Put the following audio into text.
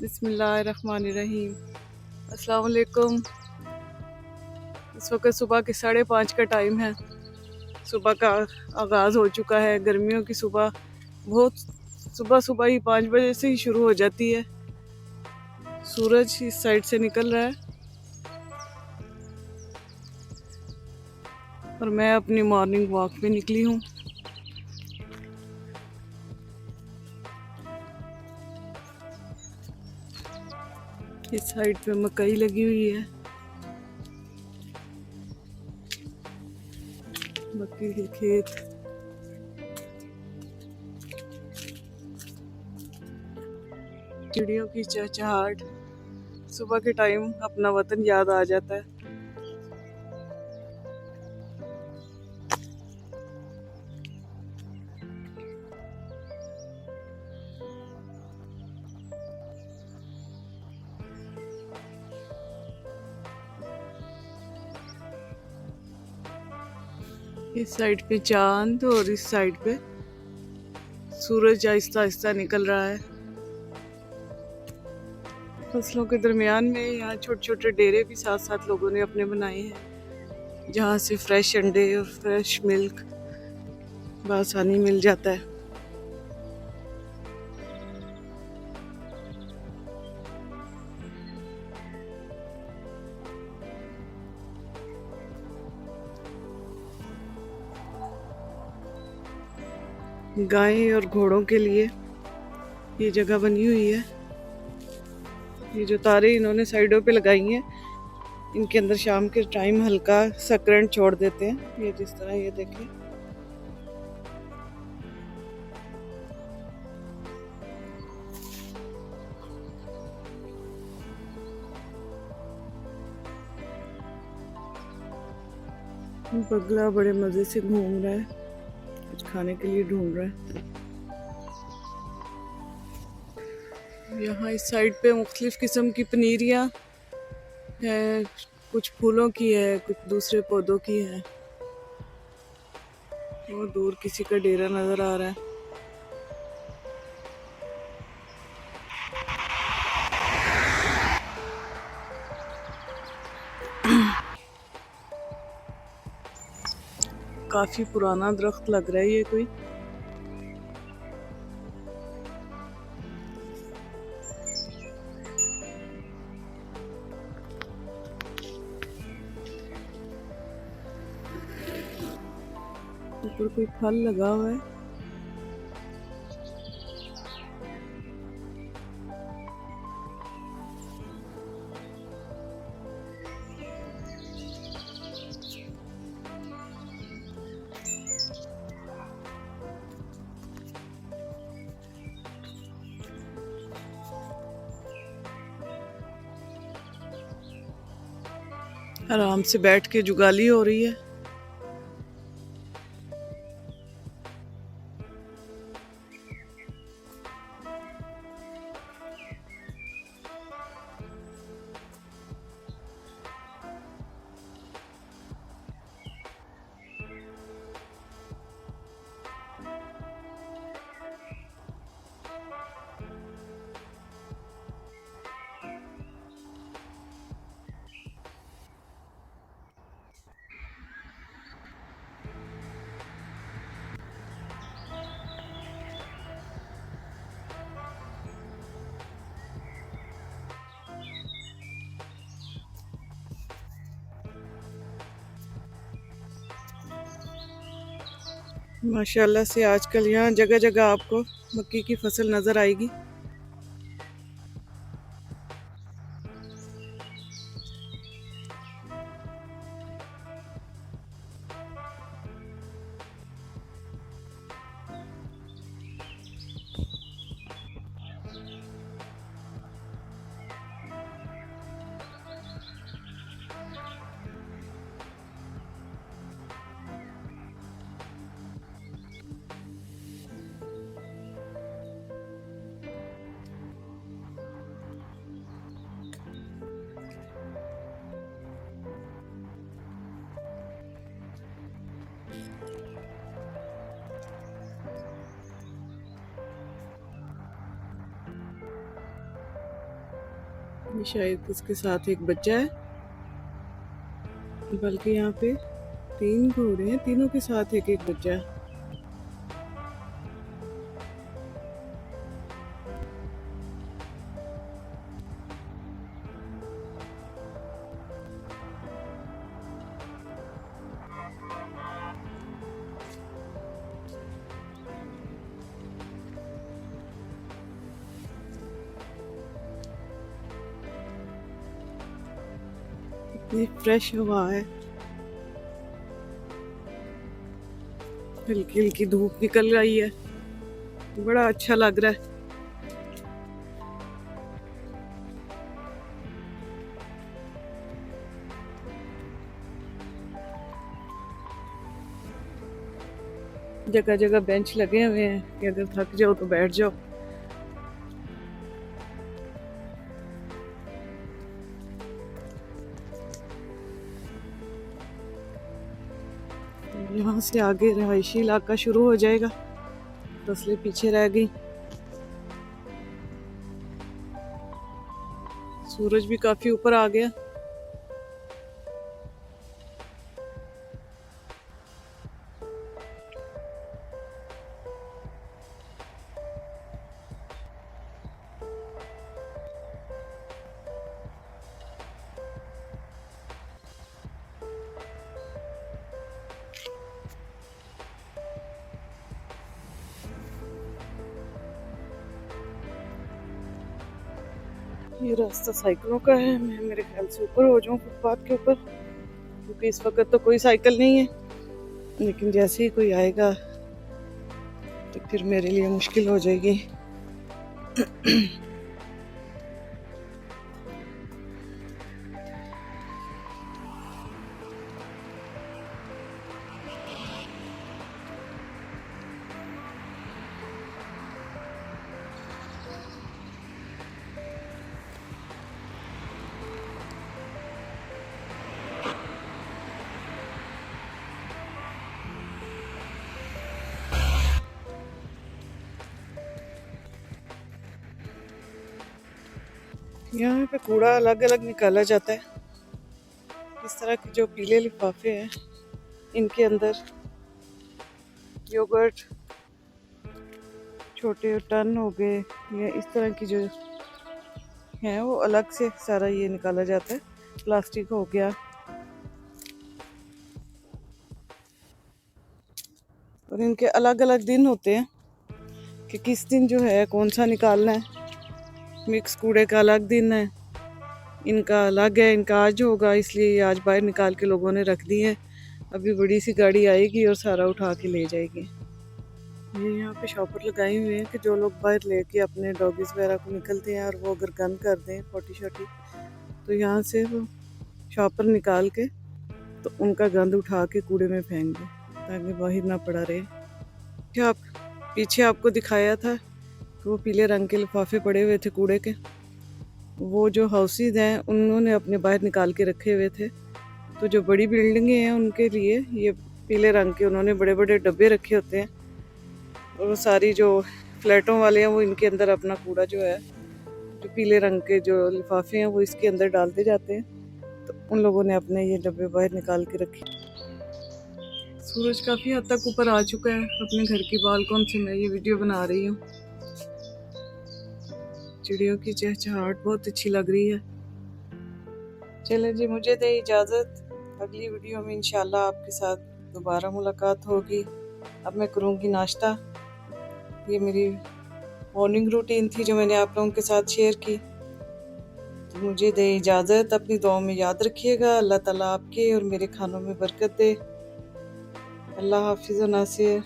बिस्मिल्लाहिर्रहमानिर्रहीम। अस्सलाम वालेकुम। इस वक्त सुबह के 5:30 का टाइम है। सुबह का आगाज़ हो चुका है। गर्मियों की सुबह बहुत सुबह सुबह ही 5 बजे से ही शुरू हो जाती है। सूरज इस साइड से निकल रहा है और मैं अपनी मॉर्निंग वॉक पे निकली हूँ। इस साइड पे मकई लगी हुई है, मक्की के खेत। चिड़ियों की चहचहाहट, सुबह के टाइम अपना वतन याद आ जाता है। इस साइड पे चांद और इस साइड पे सूरज आहिस्ता आहिस्ता निकल रहा है। फसलों के दरमियान में यहाँ छोटे छोटे डेरे भी साथ साथ लोगों ने अपने बनाए हैं, जहाँ से फ्रेश अंडे और फ्रेश मिल्क बआसानी मिल जाता है। गाय और घोड़ों के लिए ये जगह बनी हुई है। ये जो तारे इन्होंने साइडों पे लगाई हैं, इनके अंदर शाम के टाइम हल्का सा करंट छोड़ देते हैं। ये जिस तरह ये देखें, बगला बड़े मजे से घूम रहा है, कुछ खाने के लिए ढूंढ रहा है। यहाँ इस साइड पे मुख्तलिफ किस्म की पनीरियाँ है, कुछ फूलों की है, कुछ दूसरे पौधों की है। वो दूर किसी का डेरा नजर आ रहा है। काफी पुराना दरख्त लग रहा है ये कोई। ऊपर कोई फल लगा हुआ है। आराम से बैठ के जुगाली हो रही है। माशाल्लाह से आजकल यहाँ जगह जगह आपको मक्की की फसल नजर आएगी। ये शायद उसके साथ एक बच्चा है, बल्कि यहाँ पे 3 घोड़े हैं, तीनों के साथ एक एक बच्चा है। इतनी फ्रेश हवा है, हल्की हल्की धूप निकल रही है, बड़ा अच्छा लग रहा है। जगह जगह बेंच लगे हुए हैं कि अगर थक जाओ तो बैठ जाओ। यहाँ से आगे रहायशी इलाका शुरू हो जाएगा, फसलें पीछे रह गई। सूरज भी काफी ऊपर आ गया। ये रास्ता साइकिलों का है, मैं मेरे ख्याल से ऊपर हो जाऊं फुटपाथ के ऊपर, क्योंकि इस वक्त तो कोई साइकिल नहीं है, लेकिन जैसे ही कोई आएगा तो फिर मेरे लिए मुश्किल हो जाएगी। यहाँ पे कूड़ा अलग अलग निकाला जाता है। इस तरह के जो पीले लिफाफे हैं, इनके अंदर योगर्ट, छोटे टन हो गए, या इस तरह की जो है वो अलग से सारा ये निकाला जाता है। प्लास्टिक हो गया, और इनके अलग अलग दिन होते हैं कि किस दिन जो है कौन सा निकालना है। मिक्स कूड़े का अलग दिन है, इनका अलग है, इनका आज होगा, इसलिए आज बाहर निकाल के लोगों ने रख दी है। अभी बड़ी सी गाड़ी आएगी और सारा उठा के ले जाएगी। ये यहाँ पे शॉपर लगाए हुए हैं कि जो लोग बाहर लेके अपने डॉगीज वगैरह को निकलते हैं और वो अगर गंद कर दें पोटी शोटी, तो यहाँ से वो शॉपर निकाल के तो उनका गंद उठा के कूड़े में फेंक दें, ताकि बाहर ना पड़ा रहे। पीछे आपको दिखाया था कि वो पीले रंग के लिफाफे पड़े हुए थे कूड़े के, वो जो हाउसेज हैं उन्होंने अपने बाहर निकाल के रखे हुए थे। तो जो बड़ी बिल्डिंगें हैं उनके लिए ये पीले रंग के उन्होंने बड़े बड़े डब्बे रखे होते हैं, और वो सारी जो फ्लैटों वाले हैं वो इनके अंदर अपना कूड़ा जो है, जो पीले रंग के जो लिफाफे हैं वो इसके अंदर डालते जाते हैं। तो उन लोगों ने अपने ये डब्बे बाहर निकाल के रखे। सूरज काफ़ी हद तक ऊपर आ चुका है। अपने घर की बालकनी से मैं ये वीडियो बना रही हूँ। चिड़ियों की चहचहाहट बहुत अच्छी लग रही है। चले जी, मुझे दे इजाज़त। अगली वीडियो में इंशाल्लाह आपके साथ दोबारा मुलाकात होगी। अब मैं करूँगी नाश्ता। ये मेरी मॉर्निंग रूटीन थी जो मैंने आप लोगों के साथ शेयर की। तो मुझे दे इजाज़त। अपनी दुआओं में याद रखिएगा। अल्लाह ताला आपके और मेरे खानों में बरकत दे। अल्लाह हाफिज़ व नासिर।